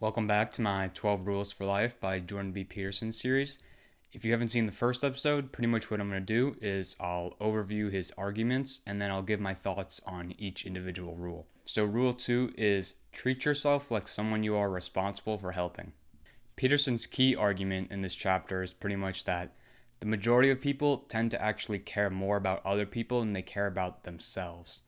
Welcome back to my 12 Rules for Life by Jordan B. Peterson series. If you haven't seen the first episode, pretty much what I'm going to do is I'll overview his arguments and then I'll give my thoughts on each individual rule. So, Rule 2 is treat yourself like someone you are responsible for helping. Peterson's key argument in this chapter is pretty much that the majority of people tend to actually care more about other people than they care about themselves.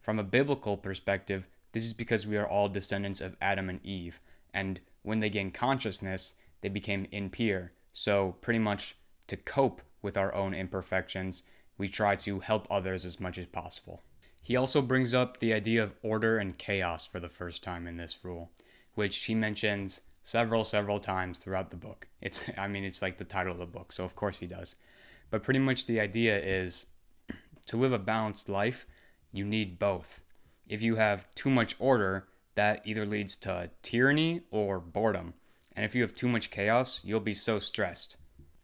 From a biblical perspective, this is because we are all descendants of Adam and Eve, and when they gained consciousness, they became impure. So, pretty much to cope with our own imperfections, we try to help others as much as possible. He also brings up the idea of order and chaos for the first time in this rule, which he mentions several times throughout the book. It's like the title of the book, so of course he does. But pretty much the idea is to live a balanced life, you need both. If you have too much order, that either leads to tyranny or boredom. And if you have too much chaos, you'll be so stressed.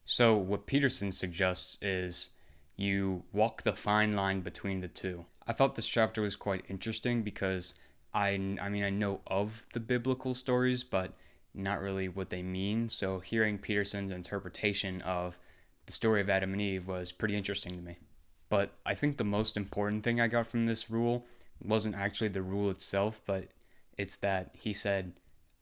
So what Peterson suggests is you walk the fine line between the two. I thought this chapter was quite interesting because I know of the biblical stories, but not really what they mean. So hearing Peterson's interpretation of the story of Adam and Eve was pretty interesting to me. But I think the most important thing I got from this rule wasn't actually the rule itself, but it's that he said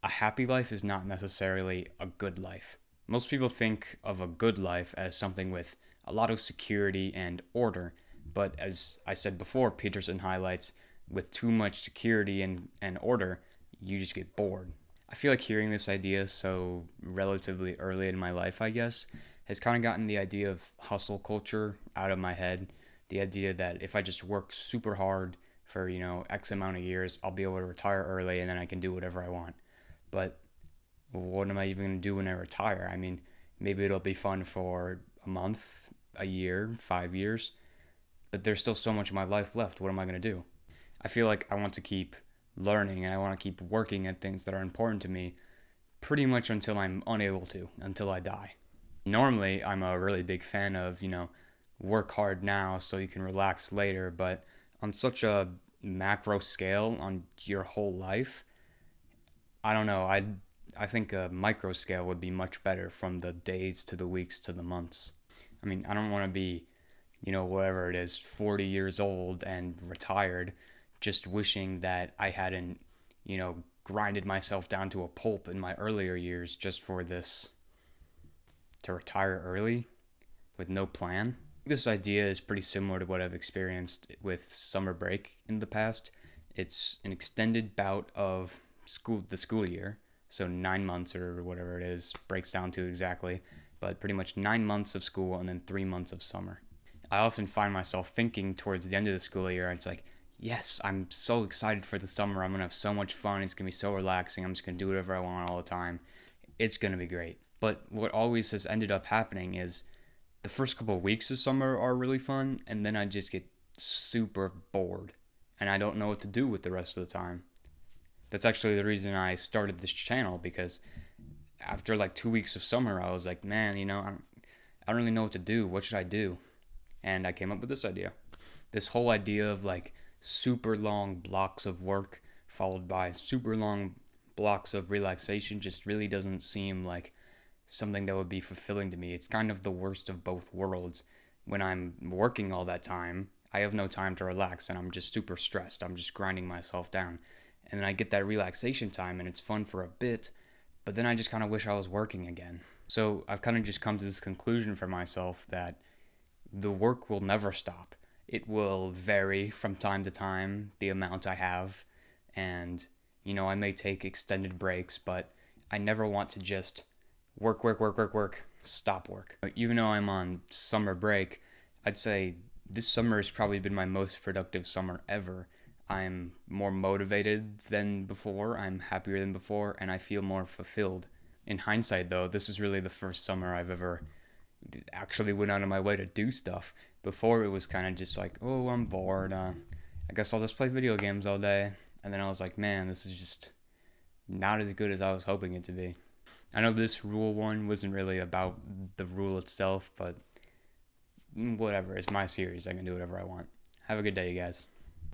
a happy life is not necessarily a good life. Most people think of a good life as something with a lot of security and order, but as I said before, Peterson highlights with too much security and order, you just get bored. I feel like hearing this idea so relatively early in my life, I guess, has kind of gotten the idea of hustle culture out of my head. The idea that if I just work super hard for, X amount of years, I'll be able to retire early and then I can do whatever I want. But what am I even going to do when I retire? I mean, maybe it'll be fun for a month, a year, 5 years, but there's still so much of my life left. What am I going to do? I feel like I want to keep learning and I want to keep working at things that are important to me pretty much until I'm unable to, until I die. Normally, I'm a really big fan of, work hard now so you can relax later, but on such a macro scale on your whole life, I don't know. I think a micro scale would be much better, from the days to the weeks to the months. I mean, I don't want to be, whatever it is, 40 years old and retired, just wishing that I hadn't, grinded myself down to a pulp in my earlier years just for this, to retire early with no plan. This idea is pretty similar to what I've experienced with summer break in the past. It's an extended bout of the school year, so 9 months or whatever it is, breaks down to exactly, but pretty much 9 months of school and then 3 months of summer. I often find myself thinking towards the end of the school year, it's like, yes, I'm so excited for the summer. I'm going to have so much fun. It's going to be so relaxing. I'm just going to do whatever I want all the time. It's going to be great. But what always has ended up happening is the first couple of weeks of summer are really fun, and then I just get super bored, and I don't know what to do with the rest of the time. That's actually the reason I started this channel, because after like 2 weeks of summer, I was like, man, I don't really know what to do. What should I do? And I came up with this idea. This whole idea of like super long blocks of work followed by super long blocks of relaxation just really doesn't seem like something that would be fulfilling to me. It's kind of the worst of both worlds. When I'm working all that time, I have no time to relax and I'm just super stressed. I'm just grinding myself down. And then I get that relaxation time and it's fun for a bit, but then I just kind of wish I was working again. So I've kind of just come to this conclusion for myself that the work will never stop. It will vary from time to time, the amount I have, and I may take extended breaks, but I never want to just work, stop work. Even though I'm on summer break, I'd say this summer has probably been my most productive summer ever. I'm more motivated than before, I'm happier than before, and I feel more fulfilled. In hindsight, though, this is really the first summer I've ever actually went out of my way to do stuff. Before, it was kind of just like, oh, I'm bored. I guess I'll just play video games all day. And then I was like, man, this is just not as good as I was hoping it to be. I know this rule one wasn't really about the rule itself, but whatever. It's my series. I can do whatever I want. Have a good day, you guys.